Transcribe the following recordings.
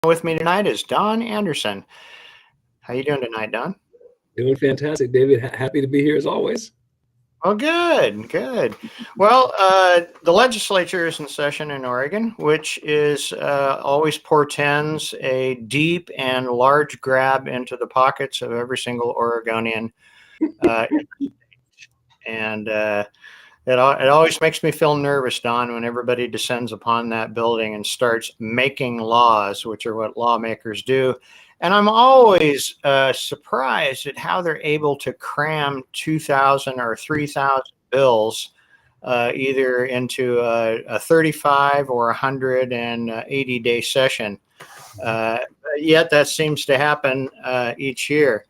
With me tonight is Don Anderson. How you doing tonight, Don? Doing fantastic, David. Happy to be here as always. Well, good, good. Well, the legislature is in session in Oregon, which is always portends a deep and large grab into the pockets of every single Oregonian. Uh, and it always makes me feel nervous, Don, when everybody descends upon that building and starts making laws, which are what lawmakers do. And I'm always surprised at how they're able to cram 2,000 or 3,000 bills either into a 35 or 180-day session. Yet that seems to happen each year.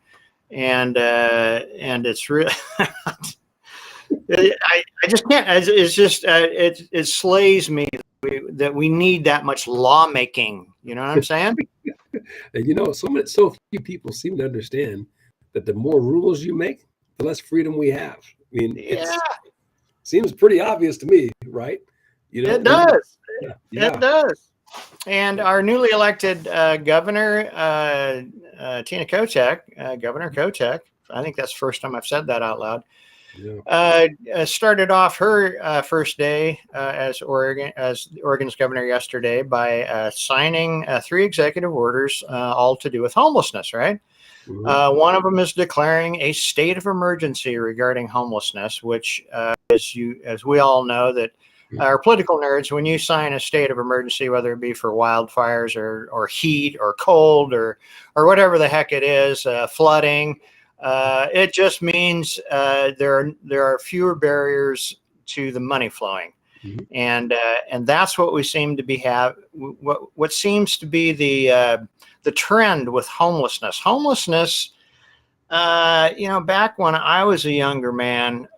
And it's really I just can't. It's just it slays me that we need that much lawmaking. You know what I'm saying? And so few people seem to understand that the more rules you make, the less freedom we have. I mean, it Yeah, seems pretty obvious to me, right? it does. Yeah. It does. And our newly elected governor, Tina Kotek, Governor Kotek, I think that's the first time I've said that out loud. Yeah. Started off her first day as Oregon's governor yesterday by signing 3 executive orders, all to do with homelessness. Right. Mhm. One of them is declaring a state of emergency regarding homelessness, which, as we all know, that our political nerds, when you sign a state of emergency, whether it be for wildfires or heat or cold or whatever the heck it is, flooding. It just means there are fewer barriers to the money flowing, Mhm. and that's what we seem to be what seems to be the trend with homelessness. Homelessness, back when I was a younger man,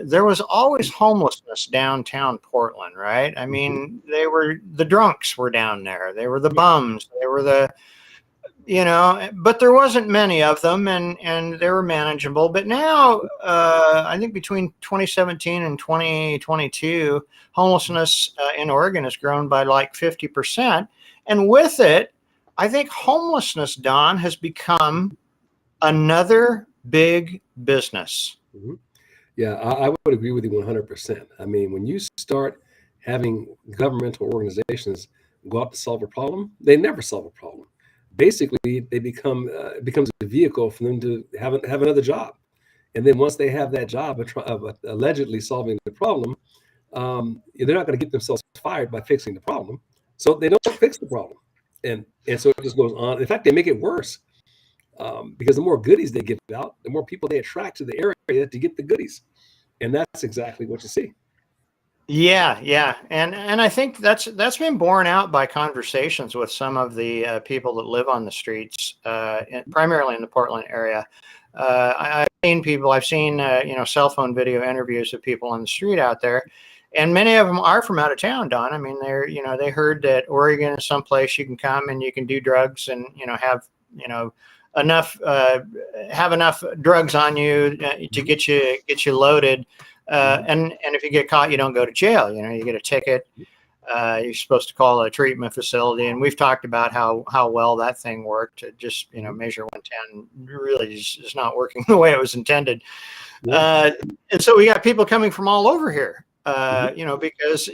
there was always homelessness downtown Portland, right? I mean, the drunks were down there, they were the bums, they were but there wasn't many of them, and they were manageable. But now, I think between 2017 and 2022, homelessness in Oregon has grown by like 50%. And with it, I think homelessness, Don, has become another big business. Mhm. Yeah, I would agree with you 100%. I mean, when you start having governmental organizations go out to solve a problem, they never solve a problem. Basically, it becomes a vehicle for them to have another job, and then once they have that job of allegedly solving the problem, they're not going to get themselves fired by fixing the problem, so they don't fix the problem, and so it just goes on. In fact, they make it worse because the more goodies they give out, the more people they attract to the area to get the goodies. And that's exactly what you see. Yeah, yeah, and I think that's been borne out by conversations with some of the people that live on the streets, primarily in the Portland area. I've seen cell phone video interviews of people on the street out there, and many of them are from out of town. Don, I mean, they heard that Oregon is someplace you can come and you can do drugs and have enough have enough drugs on you to Mhm. get you loaded. Mhm. And if you get caught, you don't go to jail. You get a ticket. You're supposed to call a treatment facility, and we've talked about how well that thing worked. To just Mhm. measure 110 really is not working the way it was intended. Yeah. Uh, and so we got people coming from all over here. Mhm. Because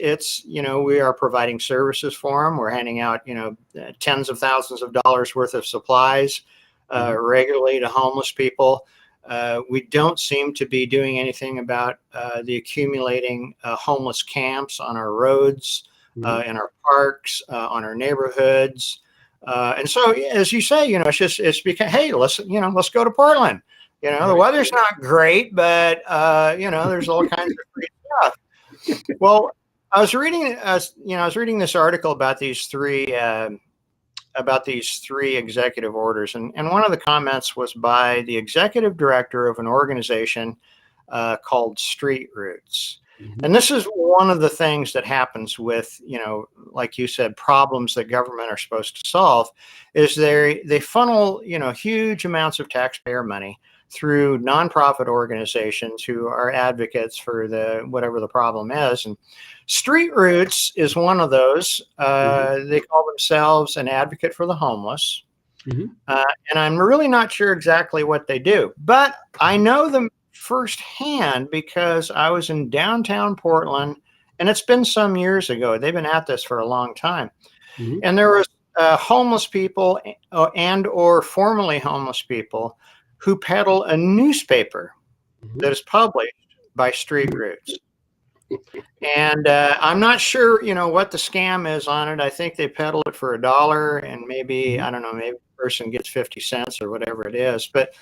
we are providing services for them. We're handing out tens of thousands of dollars worth of supplies Mhm. regularly to homeless people. We don't seem to be doing anything about the accumulating homeless camps on our roads, Mhm. in our parks, on our neighborhoods. And so, as you say, it's because, hey, let's go to Portland. The Right. weather's not great, but there's all kinds of free stuff. Well, I was reading this article about these 3 executive orders. And one of the comments was by the executive director of an organization called Street Roots. Mhm. And this is one of the things that happens with, like you said, problems that government are supposed to solve is they funnel, huge amounts of taxpayer money through nonprofit organizations who are advocates for whatever the problem is. And Street Roots is one of those. They call themselves an advocate for the homeless. And I'm really not sure exactly what they do, but I know them firsthand because I was in downtown Portland, and it's been some years ago. They've been at this for a long time. And there was homeless people and or formerly homeless people who peddle a newspaper that is published by Street Roots. And I'm not sure, what the scam is on it. I think they peddle it for $1, and maybe, I don't know, maybe the person gets 50 cents or whatever it is. But,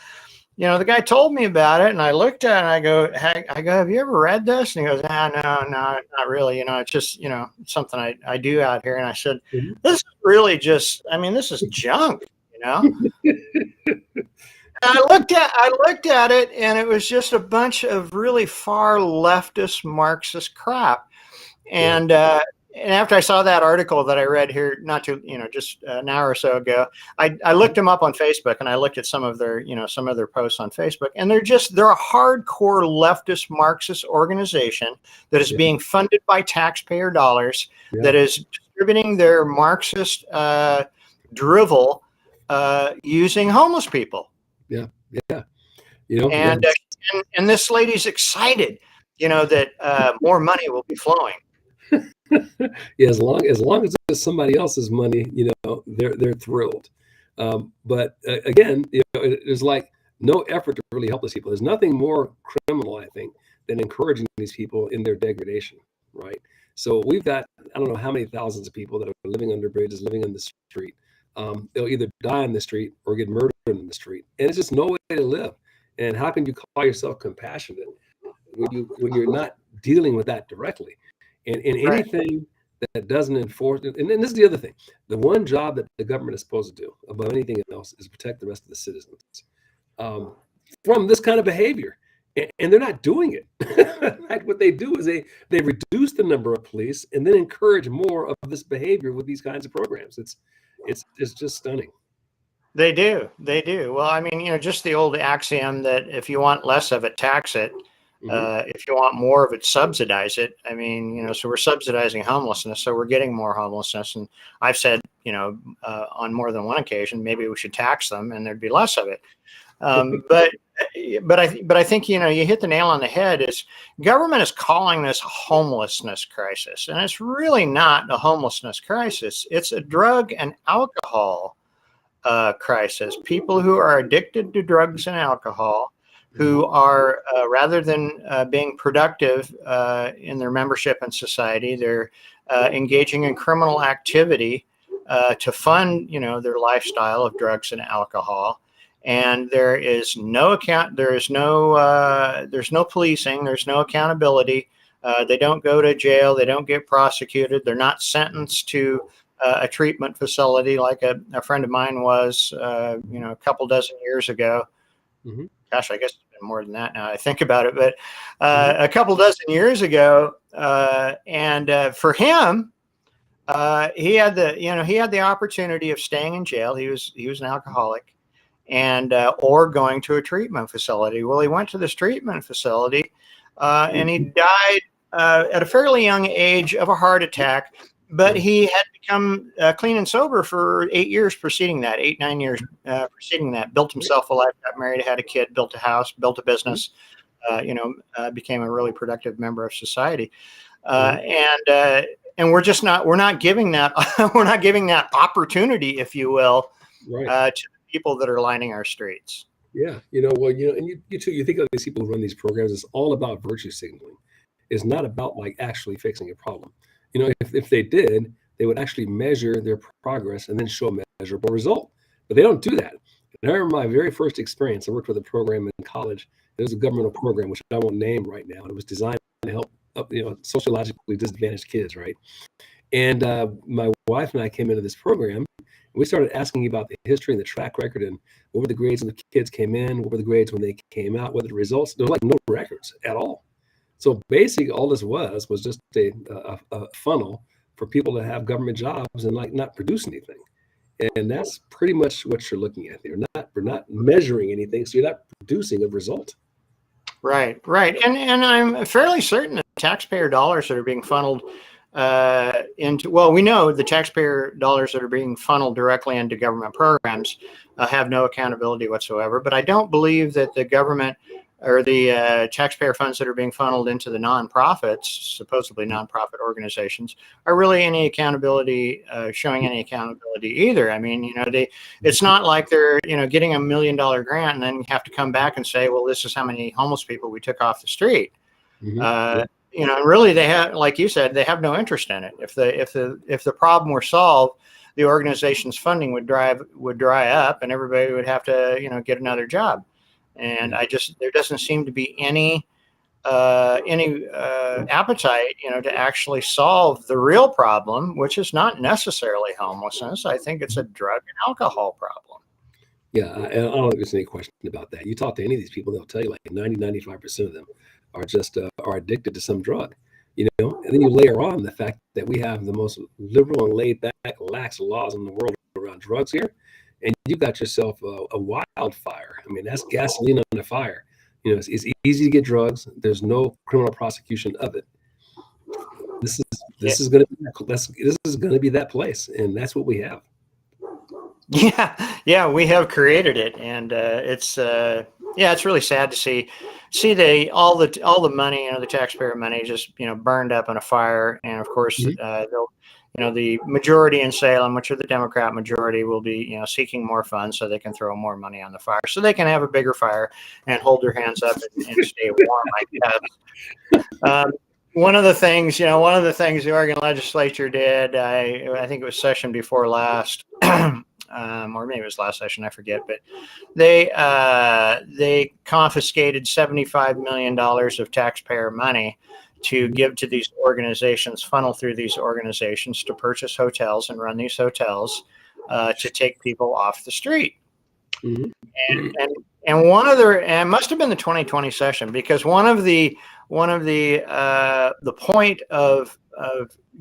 the guy told me about it, and I looked at it, and I go, have you ever read this? And he goes, no, not really. It's just, it's something I do out here. And I said, this is really just, this is junk, I looked at it, and it was just a bunch of really far leftist Marxist crap. And after I saw that article that I read here, just an hour or so ago, I looked them up on Facebook, and I looked at some of their posts on Facebook, and they're a hardcore leftist Marxist organization that is being funded by taxpayer dollars, that is distributing their Marxist drivel using homeless people. Yeah. And this lady's excited, that more money will be flowing. Yeah, as long as it's somebody else's money, they're thrilled. But again, there's like no effort to really help those people. There's nothing more criminal, I think, than encouraging these people in their degradation, right? So we've got, I don't know how many thousands of people that are living under bridges, living in the street. They'll either die in the street or get murdered in the street, and it's just no way to live. And how can you call yourself compassionate when you're not dealing with that directly? And anything that doesn't enforce, and this is the other thing, the one job that the government is supposed to do above anything else is protect the rest of the citizens from this kind of behavior. And they're not doing it. In fact, what they do is they reduce the number of police and then encourage more of this behavior with these kinds of programs. It's just stunning. They do. Well, just the old axiom that if you want less of it, tax it. If you want more of it, subsidize it. So we're subsidizing homelessness, so we're getting more homelessness. And I've said, on more than one occasion, maybe we should tax them and there'd be less of it. But I think, you hit the nail on the head. Is government is calling this a homelessness crisis, and it's really not a homelessness crisis. It's a drug and alcohol crisis. People who are addicted to drugs and alcohol, who are rather than being productive in their membership in society, they're engaging in criminal activity to fund, their lifestyle of drugs and alcohol. And there is no there's no policing, there's no accountability. They don't go to jail, they don't get prosecuted, they're not sentenced to a treatment facility like a friend of mine was, a couple dozen years ago. Gosh, I guess it's been more than that now I think about it, but a couple dozen years ago, and for him, he had the opportunity of staying in jail. He was an alcoholic, and or going to a treatment facility. Well, he went to this treatment facility, and he died at a fairly young age of a heart attack. But he had become clean and sober for 8 years preceding that, 9 years preceding that. Built himself a life, got married, had a kid, built a house, built a business. Became a really productive member of society. And we're not giving that opportunity, if you will, to the people that are lining our streets. Yeah, and you too. You think of these people who run these programs. It's all about virtue signaling. It's not about like actually fixing a problem. If they did, they would actually measure their progress and then show a measurable result. But they don't do that. And I remember my very first experience. I worked with a program in college. It was a governmental program, which I won't name right now. And it was designed to help sociologically disadvantaged kids, right? And my wife and I came into this program. And we started asking about the history and the track record and what were the grades when the kids came in, what were the grades when they came out, what were the results. There was like no records at all. So basically, all this was just a funnel for people to have government jobs and like not produce anything. And that's pretty much what you're looking at there. We're not measuring anything, so you're not producing a result. Right, right. And I'm fairly certain that taxpayer dollars that are being funneled into, well, we know the taxpayer dollars that are being funneled directly into government programs have no accountability whatsoever. But I don't believe that the government or the taxpayer funds that are being funneled into the nonprofits, supposedly nonprofit organizations, are really any accountability, showing any accountability either. I mean, it's not like they're, getting $1 million grant and then you have to come back and say, well, this is how many homeless people we took off the street. Yeah. And really they have, like you said, they have no interest in it. If the problem were solved, the organization's funding would dry up and everybody would have to, get another job. And there doesn't seem to be any appetite, to actually solve the real problem, which is not necessarily homelessness. I think it's a drug and alcohol problem. Yeah, I don't think there's any question about that. You talk to any of these people, they'll tell you like 95% of them are just are addicted to some drug, and then you layer on the fact that we have the most liberal and laid back, lax laws in the world around drugs here. And you got yourself a wildfire. I mean, that's gasoline on a fire. It's easy to get drugs. There's no criminal prosecution of it. This is going to be that place, and that's what we have. Yeah, we have created it, and it's really sad to see all the money, the taxpayer money, just burned up in a fire, and of course they'll. The majority in Salem, which are the Democrat majority, will be, seeking more funds so they can throw more money on the fire, so they can have a bigger fire and hold their hands up and stay warm, I guess. One of the things the Oregon legislature did, I think it was session before last, or maybe it was last session, I forget, but they confiscated $75 million of taxpayer money to give to these organizations, funnel through these organizations to purchase hotels and run these hotels to take people off the street. Mm-hmm. And it must have been the 2020 session, because one of the point of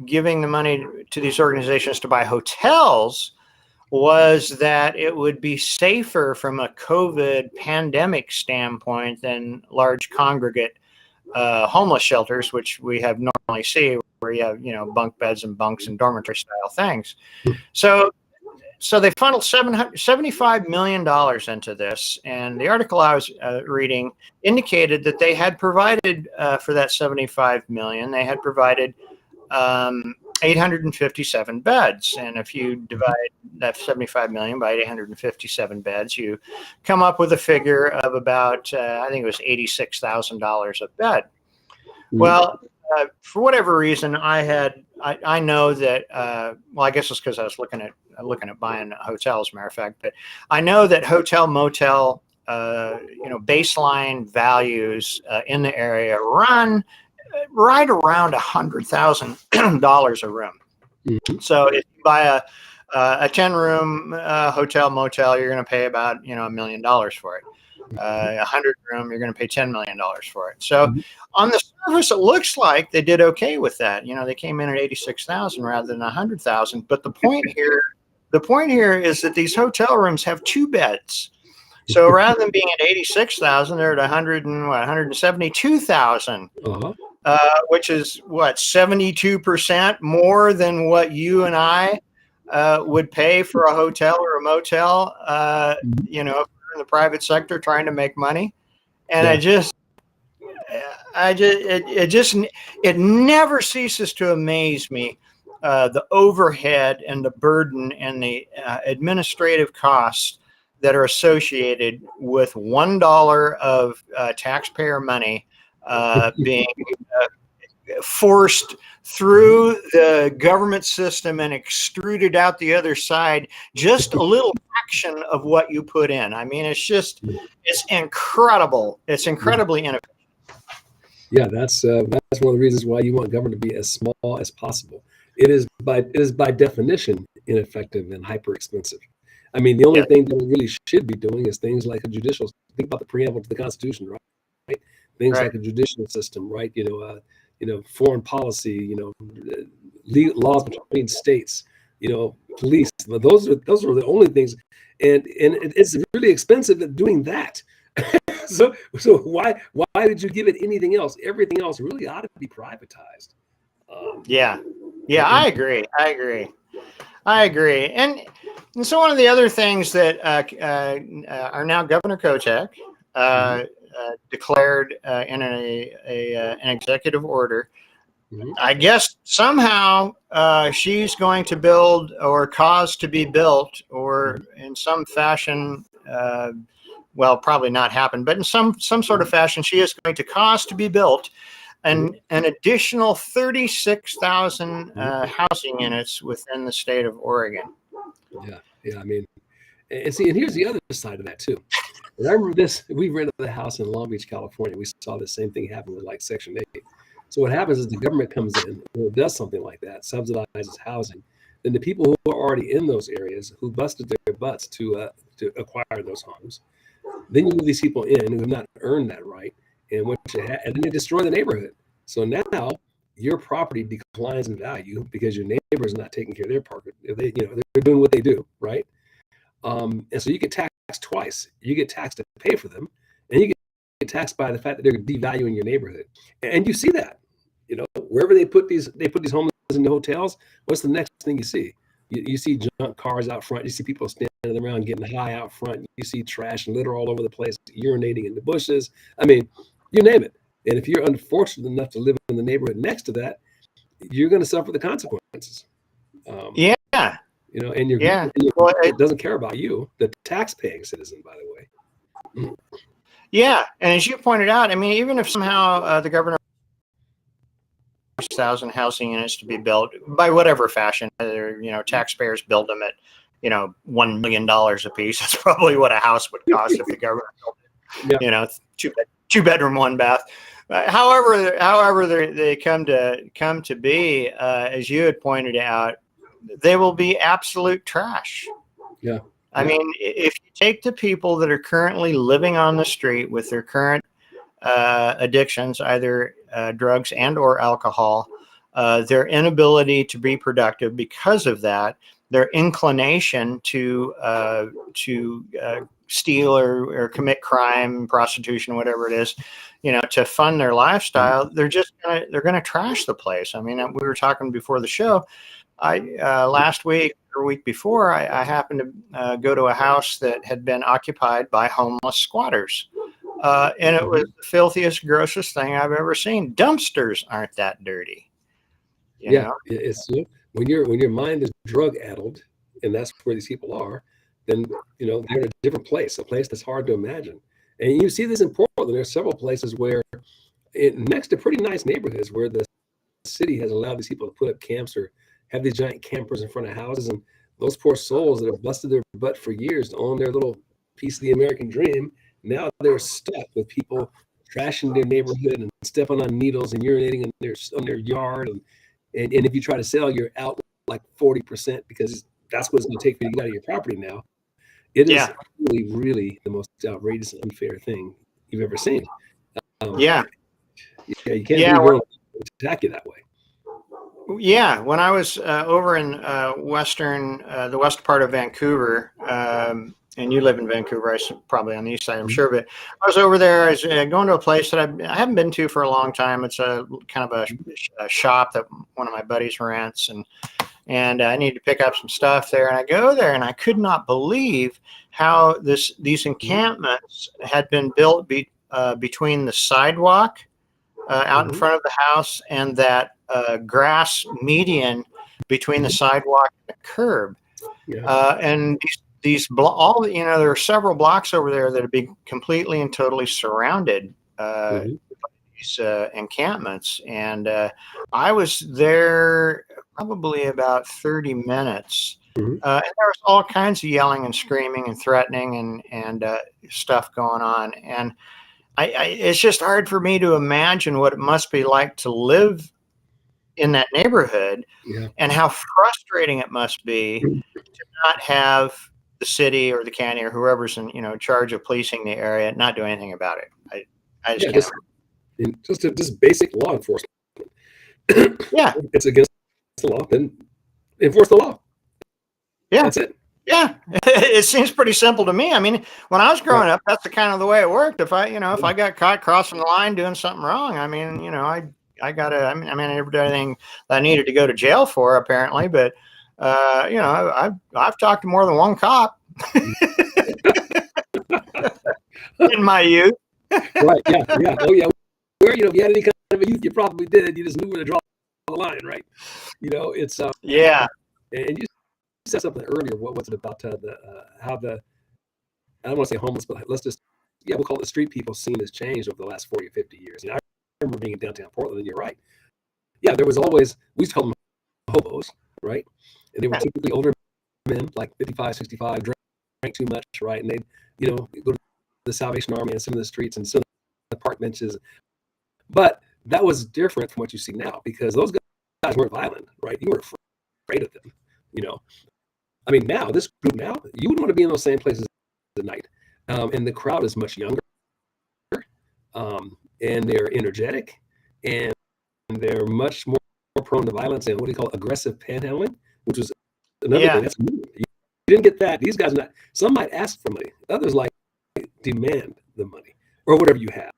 giving the money to these organizations to buy hotels was that it would be safer from a COVID pandemic standpoint than large congregate homeless shelters, which we have normally see, where you have bunk beds and bunks and dormitory style things. So they funneled $75 million into this, and the article I was reading indicated that they had provided for that $75 million. They had provided 857 beds, and if you divide that $75 million by 857 beds, you come up with a figure of about I think it was $86,000 a bed. Mm-hmm. Well, for whatever reason, I know that I guess it's because I was looking at buying a hotel, as a matter of fact, but I know that hotel motel baseline values in the area run right around $100,000 a room. Mm-hmm. So if you buy a 10-room hotel motel, you're going to pay about $1 million for it. 100-room, you're going to pay $10 million for it. So on the surface, it looks like they did okay with that. They came in at 86,000 rather than 100,000. But the point here is that these hotel rooms have 2 beds. So rather than being at 86,000, they're at 172,000. Uh-huh. Which is 72% more than what you and I would pay for a hotel or a motel, if we're in the private sector trying to make money. And it never ceases to amaze me, the overhead and the burden and the administrative costs that are associated with $1 of taxpayer money being forced through the government system and extruded out the other side, just a little fraction of what you put in. I mean, it's incredible. It's incredibly inefficient. Yeah, that's one of the reasons why you want government to be as small as possible. It is by definition ineffective and hyper expensive. I mean, the only thing that we really should be doing is things like a judicial. Think about the preamble to the Constitution, right? Things like a judicial system, right? Foreign policy, legal laws between states, police. But those are the only things, and it's really expensive at doing that. So why did you give it anything else? Everything else really ought to be privatized. Yeah, I agree. And so one of the other things that are now Governor Kotek declared in an executive order. I guess somehow she's going to build or cause to be built, or in some fashion, well, probably not happen, but in some sort of fashion, she is going to cause to be built an additional 36,000 housing units within the state of Oregon. Yeah. I mean, and here's the other side of that too. And I remember this. We rented the house in Long Beach, California. We saw the same thing happen with like Section 8. So what happens is the government comes in and does something like that, subsidizes housing. Then the people who are already in those areas, who busted their butts to acquire those homes, then you move these people in who have not earned that right, and and then they destroy the neighborhood. So now your property declines in value because your neighbor is not taking care of their property. They're doing what they do, right? And so you get taxed twice. You get taxed to pay for them, and you get taxed by the fact that they're devaluing your neighborhood. And you see that, wherever they put these homeless in the hotels. What's the next thing you see? You see junk cars out front. You see people standing around getting high out front. You see trash and litter all over the place, urinating in the bushes. I mean, you name it. And if you're unfortunate enough to live in the neighborhood next to that, you're going to suffer the consequences. And it doesn't care about you, the tax-paying citizen, by the way. Yeah, and as you pointed out, I mean, even if somehow the governor 1,000 housing units to be built by whatever fashion, whether taxpayers build them at $1 million a piece, that's probably what a house would cost if the government built it. Two bedroom, one bath. However they come to be, as you had pointed out, they will be absolute trash. Yeah. I mean, if you take the people that are currently living on the street with their current addictions, either drugs and or alcohol, their inability to be productive because of that, their inclination to steal or commit crime, prostitution, whatever it is, to fund their lifestyle, they're going to trash the place. I mean, we were talking before the show. Last week or week before, I happened to go to a house that had been occupied by homeless squatters. And it was the filthiest, grossest thing I've ever seen. Dumpsters aren't that dirty. You know? It's when your mind is drug addled, and that's where these people are, then they're in a different place, a place that's hard to imagine. And you see this in Portland. There are several places where, next to pretty nice neighborhoods, where the city has allowed these people to put up camps or have these giant campers in front of houses, and those poor souls that have busted their butt for years to own their little piece of the American dream, now they're stuck with people trashing their neighborhood and stepping on needles and urinating on their yard, and if you try to sell, you're out like 40% because that's what it's going to take for you to get out of your property now. It is really, really the most outrageous and unfair thing you've ever seen. You can't attack you that way. Yeah, when I was over in the west part of Vancouver, and you live in Vancouver, probably on the east side, I'm sure, but I was over there. I was going to a place that I haven't been to for a long time. It's a kind of a shop that one of my buddies rents, and I need to pick up some stuff there. And I go there, and I could not believe how these encampments had been built between the sidewalk out in front of the house and that grass median between the sidewalk and the curb. And there are several blocks over there that have been completely and totally surrounded by these encampments. And I was there probably about 30 minutes. And there was all kinds of yelling and screaming and threatening and stuff going on. And it's just hard for me to imagine what it must be like to live in that neighborhood and how frustrating it must be to not have the city or the county or whoever's in charge of policing the area not do anything about it. I just can't. Just basic law enforcement. It's against the law, then enforce the law. Yeah. That's it. Yeah. It seems pretty simple to me. I mean, when I was growing up, that's the kind of the way it worked. If I, if I got caught crossing the line doing something wrong, I mean, I never did anything that I needed to go to jail for, apparently, but, I've talked to more than one cop in my youth. Right. Yeah. Yeah. Oh, yeah. Where, if you had any kind of a youth, you probably did. You just knew where to draw the line, right? It's Yeah. and you said something earlier. What was it about how I don't want to say homeless, but let's just we'll call it the street people scene has changed over the last 40 or 50 years. I remember being in downtown Portland, and you're right. Yeah, there was always, we used to call them hobos, right? And they were typically older men, like 55, 65, drank too much, right? And they'd, go to the Salvation Army and some of the streets and some of the park benches. But that was different from what you see now, because those guys weren't violent, right? You were afraid of them, I mean, now, this group now, you wouldn't want to be in those same places at night. And the crowd is much younger, and they're energetic, and they're much more prone to violence and what do you call it, aggressive panhandling, which was another thing. That's new. You didn't get that. These guys, some might ask for money. Others demand the money or whatever you have.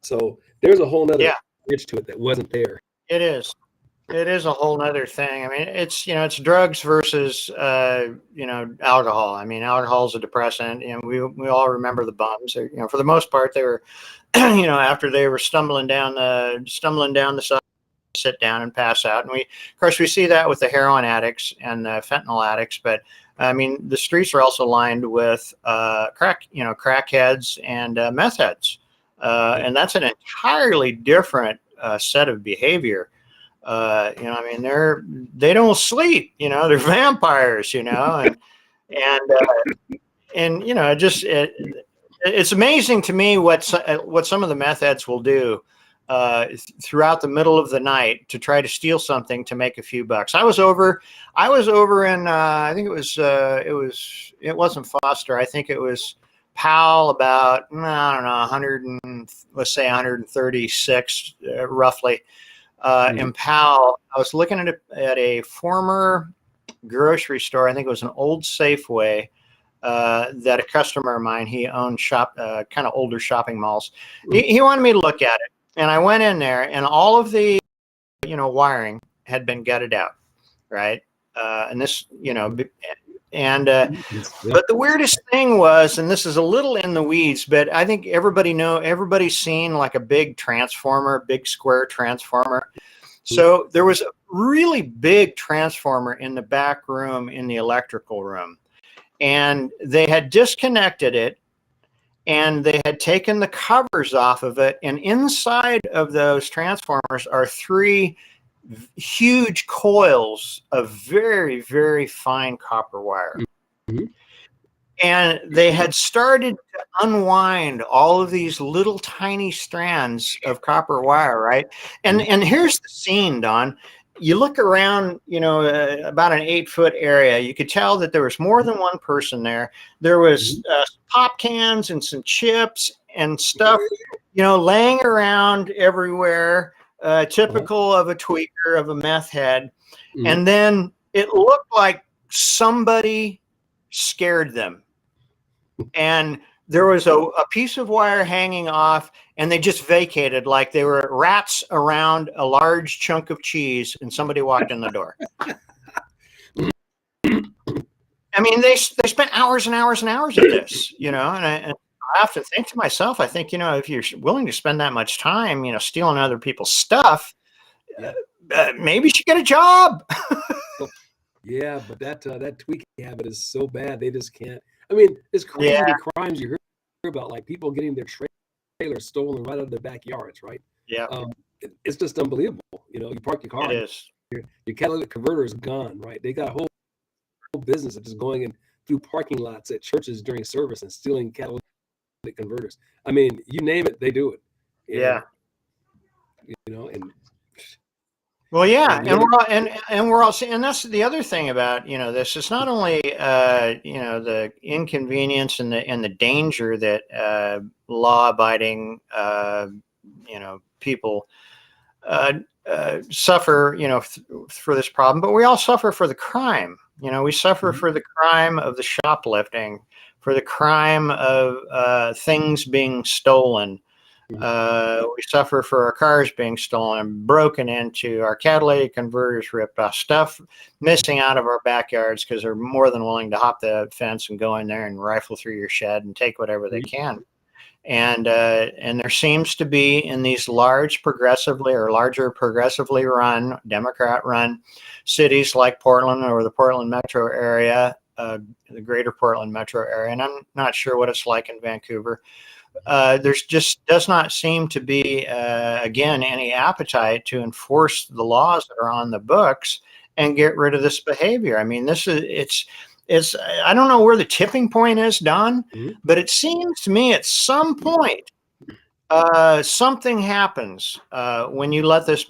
So there's a whole nother edge to it that wasn't there. It is. It is a whole nother thing. I mean, it's drugs versus, alcohol. I mean, alcohol is a depressant. We all remember the bums. For the most part, they were, after they were stumbling down the side, sit down and pass out. And of course, we see that with the heroin addicts and the fentanyl addicts. But I mean, the streets are also lined with crackheads and meth heads, and that's an entirely different set of behavior. I mean, they don't sleep, they're vampires, and it's amazing to me what some of the meth heads will do throughout the middle of the night to try to steal something to make a few bucks. I was over in I think it wasn't Foster. I think it was Powell, about, I don't know, 136 roughly. In Powell, I was looking at a former grocery store. I think it was an old Safeway that a customer of mine, he owned kind of older shopping malls. He wanted me to look at it. And I went in there, and all of the, wiring had been gutted out. Right. And this, but the weirdest thing was, and this is a little in the weeds, but I think everybody's seen like a big square transformer. So there was a really big transformer in the back room in the electrical room, and they had disconnected it, and they had taken the covers off of it. And inside of those transformers are 3 huge coils of very, very fine copper wire. Mm-hmm. And they had started to unwind all of these little tiny strands of copper wire, right? And here's the scene, Don. You look around, about an 8-foot area, you could tell that there was more than one person there. There was pop cans and some chips and stuff, laying around everywhere. Typical of a tweaker, of a meth head. Mm-hmm. And then it looked like somebody scared them. And there was a piece of wire hanging off, and they just vacated like they were rats around a large chunk of cheese, and somebody walked in the door. I mean, they spent hours and hours and hours at this, and I have to think to myself, I think, if you're willing to spend that much time, stealing other people's stuff, maybe you should get a job. Yeah, but that tweaking habit is so bad, they just can't. I mean, there's crazy crimes you hear about, like people getting their trailers stolen right out of their backyards, right? Yeah. It's just unbelievable. You park your car. It is. Your catalytic converter is gone, right? They got a whole business of just going in through parking lots at churches during service and stealing catalytic converters. I mean, you name it, they do it. Yeah. And well, yeah, and we're all seeing, and that's the other thing about this. It's not only the inconvenience and the danger that law-abiding people suffer for this problem, but we all suffer for the crime We suffer for the crime of the shoplifting, for the crime of things being stolen. We suffer for our cars being stolen, broken into, our catalytic converters ripped off, stuff missing out of our backyards because they're more than willing to hop the fence and go in there and rifle through your shed and take whatever they can. And there seems to be in these larger progressively run, Democrat-run cities like Portland or the Portland metro area, the greater Portland metro area, and I'm not sure what it's like in Vancouver. There's just does not seem to be, again, any appetite to enforce the laws that are on the books and get rid of this behavior. I mean, it's I don't know where the tipping point is, Don, but it seems to me at some point something happens when you let this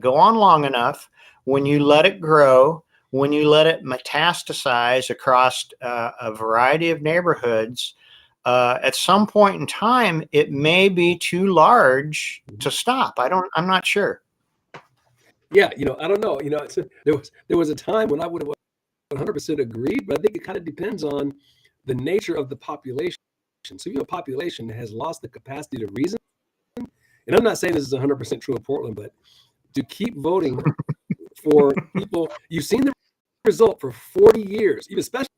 go on long enough, when you let it grow, when you let it metastasize across a variety of neighborhoods. At some point in time, it may be too large to stop. I'm not sure. Yeah, I don't know. There was a time when I would have 100% agreed, but I think it kind of depends on the nature of the population. So a population that has lost the capacity to reason, and I'm not saying this is 100% true of Portland, but to keep voting for people, you've seen the result for 40 years, even especially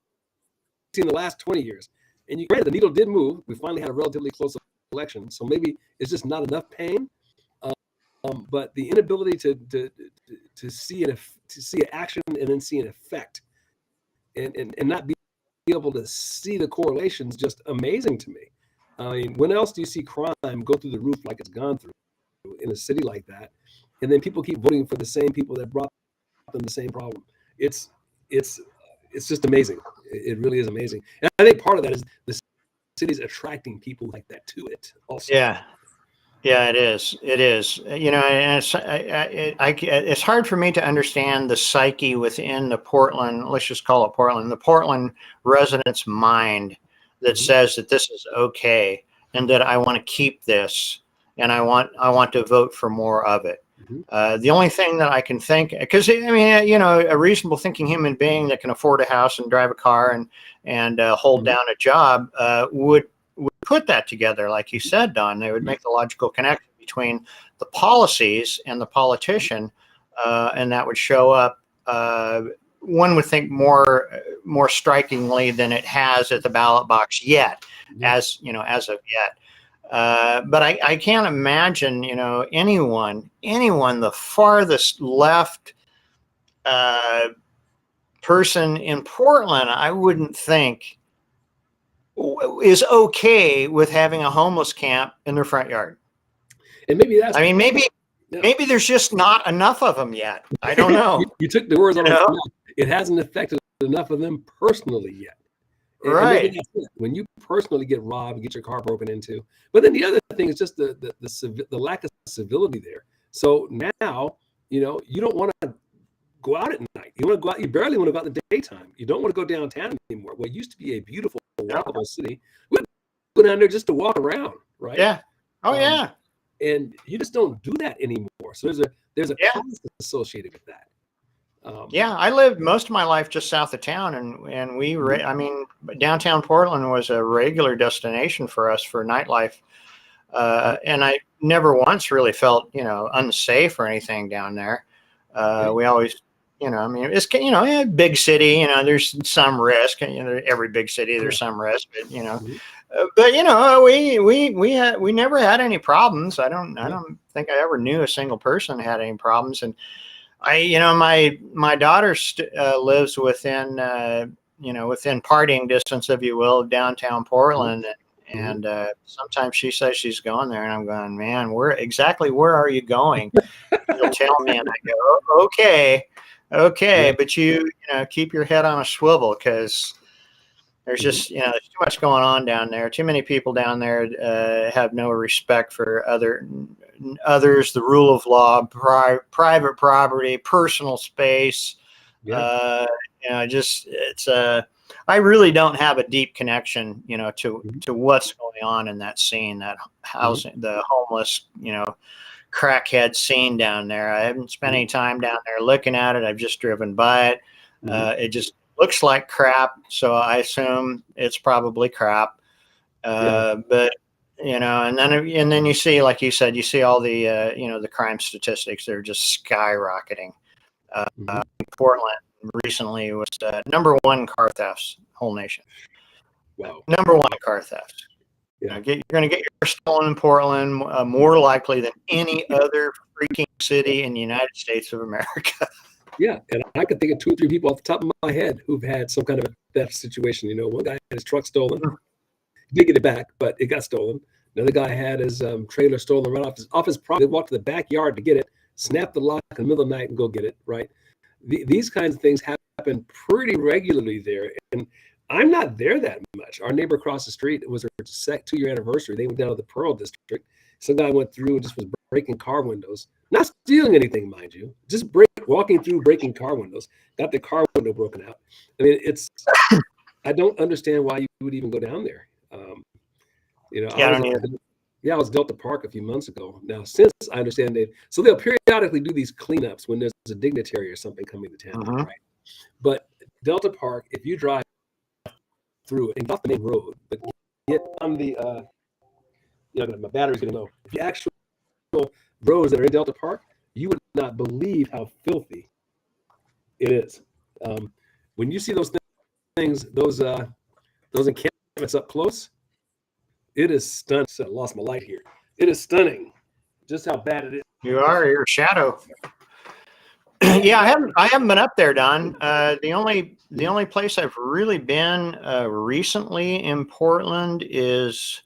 in the last 20 years. And granted, the needle did move. We finally had a relatively close election, so maybe it's just not enough pain. But the inability to see an action and then see an effect, and not be able to see the correlations, just amazing to me. I mean, when else do you see crime go through the roof like it's gone through in a city like that? And then people keep voting for the same people that brought them the same problem. It's just amazing. It really is amazing. And I think part of that is the city's attracting people like that to it also. Yeah, it is. It is. And it's hard for me to understand the psyche within the Portland, let's just call it Portland, the Portland resident's mind that says that this is okay and that I want to keep this and I want to vote for more of it. The only thing that I can think, because I mean, a reasonable thinking human being that can afford a house and drive a car and hold down a job would put that together, like you said, Don. They would make the logical connection between the policies and the politician, and that would show up. One would think more strikingly than it has at the ballot box yet, as of yet. But I can't imagine, anyone the farthest left person in Portland, I wouldn't think is okay with having a homeless camp in their front yard. And maybe that's, I mean, maybe there's just not enough of them yet. I don't know. you took the words out of my mouth. It hasn't affected enough of them personally yet. Right. And when you personally get robbed, get your car broken into. But then the other thing is just the lack of civility there. So now, you don't want to go out at night. You want to go out. You barely want to go out in the daytime. You don't want to go downtown anymore. What used to be a beautiful, walkable city, we go down there just to walk around, right? Yeah. Oh, yeah. And you just don't do that anymore. So there's a cost associated with that. I lived most of my life just south of town, and downtown Portland was a regular destination for us for nightlife, and I never once really felt unsafe or anything down there. We always, it's big city, there's some risk, every big city there's some risk, but we never had any problems. I don't think I ever knew a single person had any problems. And my daughter lives within within partying distance, if you will, of downtown Portland, and sometimes she says she's going there, and I'm going, man, where are you going? She'll tell me, and I go, oh, okay, but you keep your head on a swivel, because there's just there's too much going on down there. Too many people down there have no respect for others, the rule of law, private property, personal space. I really don't have a deep connection, to what's going on in that scene, that housing, the homeless, crackhead scene down there. I haven't spent any time down there looking at it. I've just driven by it. It just looks like crap, so I assume it's probably crap. But and then you see, like you said, you see all the the crime statistics. They're just skyrocketing. Portland recently was #1 car thefts, whole nation. Wow. #1 car thefts. Yeah. You're going to get your stolen in Portland more likely than any other freaking city in the United States of America. Yeah, and I could think of 2 or 3 people off the top of my head who've had some kind of a theft situation. One guy had his truck stolen, he did get it back, but it got stolen. Another guy had his trailer stolen right off his property. They walked to the backyard to get it, snapped the lock in the middle of the night, and go get it. Right, these kinds of things happen pretty regularly there, and I'm not there that much. Our neighbor across the street, it was her 2-year anniversary. They went down to the Pearl District. Some guy went through and just was breaking car windows, not stealing anything, mind you, just walking through, breaking car windows, got the car window broken out. I mean, I don't understand why you would even go down there. I was Delta Park a few months ago. Now, since I understand they'll periodically do these cleanups when there's a dignitary or something coming to town, right? But Delta Park, if you drive through and off the main road, but get on the my battery's getting low. The actual roads that are in Delta Park, you would not believe how filthy it is. When you see those things, those encampments up close, it is stunning. I lost my light here. It is stunning, just how bad it is. You're a shadow. Yeah, I haven't been up there, Don. The only place I've really been recently in Portland is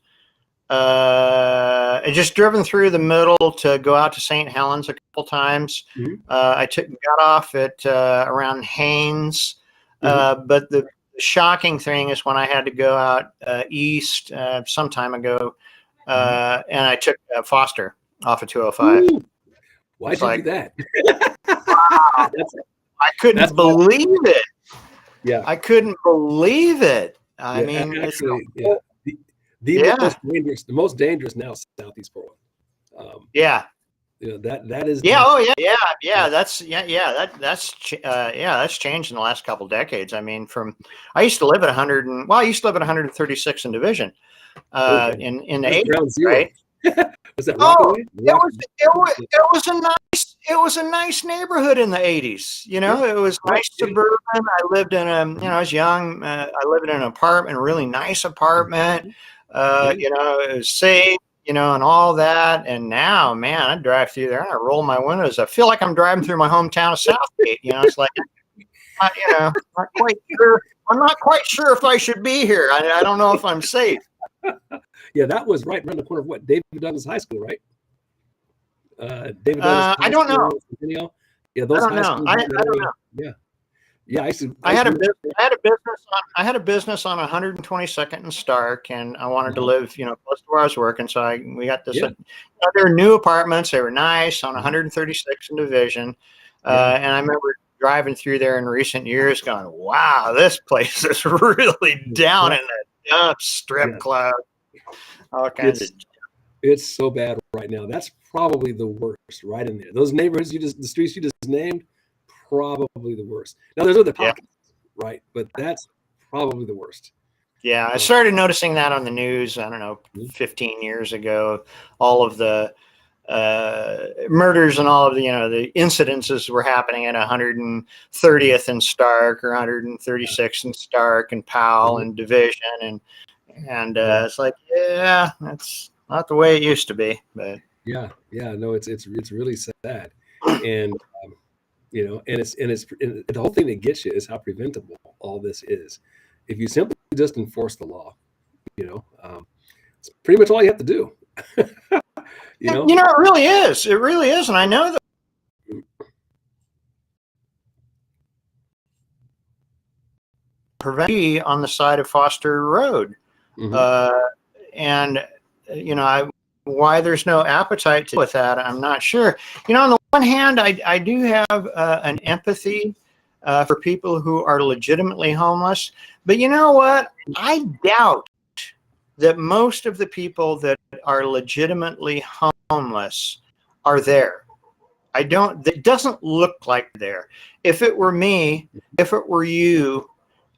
I just driven through the middle to go out to St. Helens a couple times. I got off at around Haines, but the shocking thing is when I had to go out east some time ago, and I took Foster off of 205. Ooh. Why'd you do that? I couldn't believe it. Yeah, I couldn't believe it. I mean, actually, the most dangerous now is Southeast Portland. That is. Yeah. Oh yeah. That's that's changed in the last couple of decades. I mean, I used to live at 136 in Division, in the 80s, right? Was that Rockaway? It was a nice neighborhood in the 80s. It was nice suburban. I lived in I was young. I lived in an apartment, a really nice apartment. It was safe, and all that. And now, man, I drive through there and I roll my windows. I feel like I'm driving through my hometown of Southgate. It's like, not quite sure. I'm not quite sure if I should be here. I don't know if I'm safe. Yeah, that was right around the corner of what? David Douglas High School, right? David Douglas I don't know. Yeah, those I don't know. I don't know. Yeah. I had a business on 122nd and Stark, and I wanted to live, close to where I was working. So we got this. Yeah. There were new apartments. They were nice on 136 in Division, and I remember driving through there in recent years, going, "Wow, this place is really down in the dump strip club." All kinds of. It's so bad right now. That's probably the worst, right in there. Those neighborhoods the streets you just named, probably the worst. Now there's other pockets, right? But that's probably the worst. Yeah, I started noticing that on the news, I don't know, 15 years ago. All of the murders and all of the, the incidences were happening at 130th and Stark, or 136th and Stark and Powell and Division. And it's like, yeah, that's not the way it used to be. But no, it's really sad. And, and the whole thing that gets you is how preventable all this is. If you simply just enforce the law, it's pretty much all you have to do. It really is. It really is. And I know that prevent on the side of Foster Road. And, why there's no appetite with that, I'm not sure. On the one hand, I do have an empathy for people who are legitimately homeless. But you know what? I doubt that most of the people that are legitimately homeless are there. It doesn't look like there. If it were me, if it were you,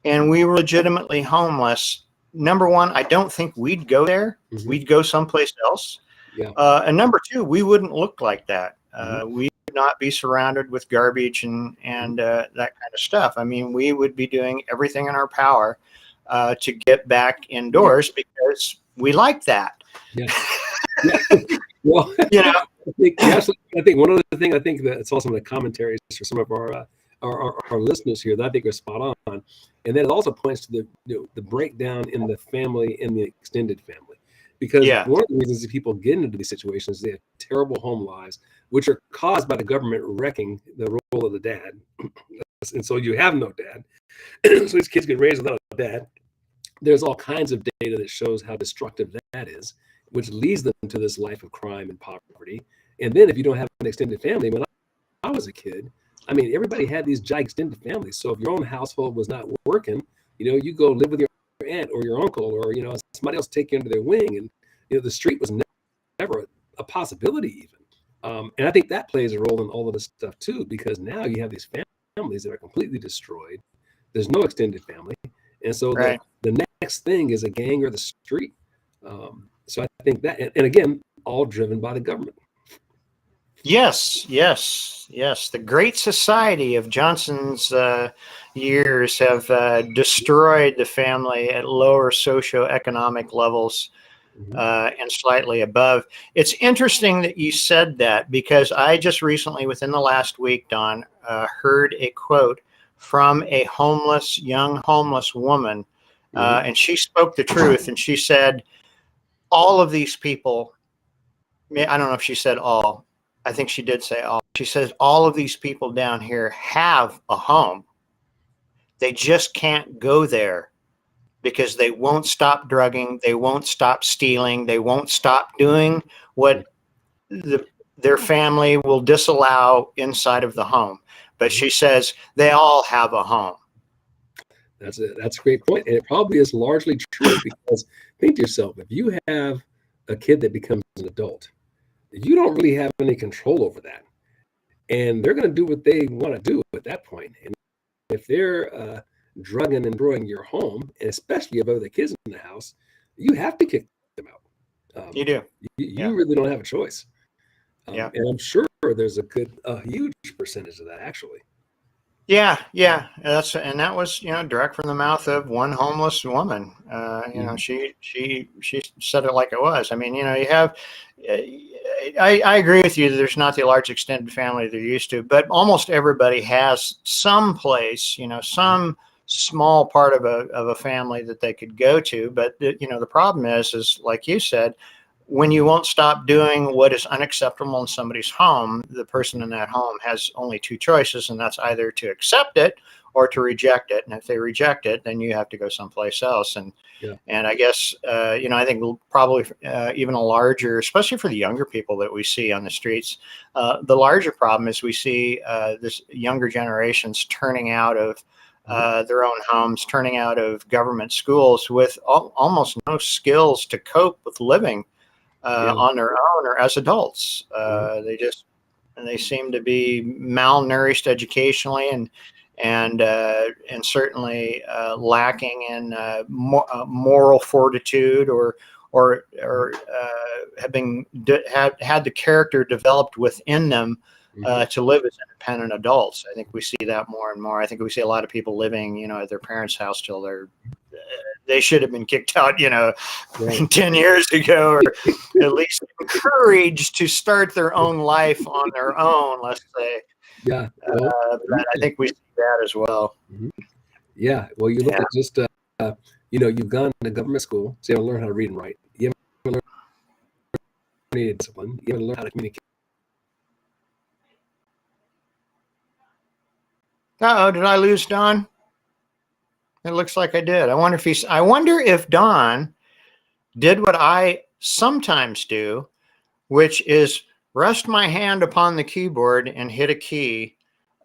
and we were legitimately homeless, number one, I don't think we'd go there. Mhm. We'd go someplace else. Yeah. And number two, we wouldn't look like that. Mhm. We would not be surrounded with garbage and that kind of stuff. I mean, we would be doing everything in our power to get back indoors because we like that. Yeah. Yeah. Well, You know, I think one other thing I think that it's also in the commentaries for some of our listeners here that I think are spot on, and then it also points to the breakdown in the family, in the extended family, because Yeah. one of the reasons that people get into these situations is they have terrible home lives, which are caused by the government wrecking the role of the dad, and so you have no dad, so these kids get raised without a dad. There's all kinds of data that shows how destructive that is, which leads them to this life of crime and poverty. And then if you don't have an extended family, when I was a kid, I mean, everybody had these giant extended families. So if your own household was not working, you go live with your aunt or your uncle, or somebody else take you under their wing, and the street was never a possibility even. And I think that plays a role in all of this stuff too, because now you have these families that are completely destroyed. There's no extended family, and so right. the next thing is a gang or the street. So I think that, and again, all driven by the government. Yes, yes, yes. The Great Society of Johnson's years have destroyed the family at lower socioeconomic levels and slightly above. It's interesting that you said that because I just recently, within the last week, Don, heard a quote from a young homeless woman, and she spoke the truth. And she said, all of these people, I don't know if she said all, I think she did say all. She says all of these people down here have a home. They just can't go there because they won't stop drugging. They won't stop stealing. They won't stop doing what their family will disallow inside of the home. But she says they all have a home. That's a great point. And it probably is largely true because think to yourself, if you have a kid that becomes an adult, you don't really have any control over that. And they're going to do what they want to do at that point. And if they're drugging and destroying your home, and especially if other kids in the house, you have to kick them out. You do. You really don't have a choice. Yeah. And I'm sure there's a huge percentage of that actually. Yeah. That was direct from the mouth of one homeless woman. She said it like it was. I mean, you have. I agree with you that there's not the large extended family they're used to, but almost everybody has some place, some small part of a family that they could go to. But the problem is like you said, when you won't stop doing what is unacceptable in somebody's home, the person in that home has only two choices, and that's either to accept it or to reject it. And if they reject it, then you have to go someplace else. And I guess, I think probably even a larger, especially for the younger people that we see on the streets, the larger problem is we see this younger generations turning out of their own homes, turning out of government schools with almost no skills to cope with living on their own or as adults. They seem to be malnourished educationally and certainly lacking in moral fortitude or have had the character developed within them to live as independent adults. I think we see that more and more. I think we see a lot of people living, at their parents' house till they should have been kicked out, 10 years ago, or at least encouraged to start their own life on their own, let's say. Yeah. But I think we see that as well. Yeah. Well, you look at just, you've gone to government school, so you haven't learned how to read and write. You haven't learned discipline. You haven't learned how to communicate. Uh-oh, did I lose Don? It looks like I did. I wonder if Don did what I sometimes do, which is rest my hand upon the keyboard and hit a key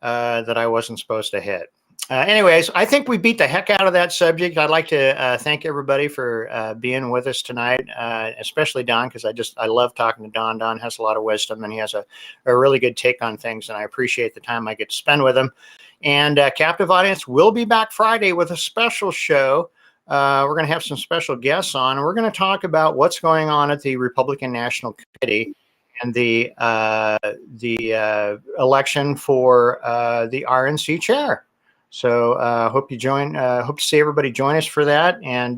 that I wasn't supposed to hit. Anyways, I think we beat the heck out of that subject. I'd like to thank everybody for being with us tonight, especially Don, because I love talking to Don. Don has a lot of wisdom, and he has a really good take on things, and I appreciate the time I get to spend with him. And captive audience, we'll be back Friday with a special show. We're going to have some special guests on, and we're going to talk about what's going on at the Republican National Committee and the election for the RNC chair. So hope to see everybody join us for that. And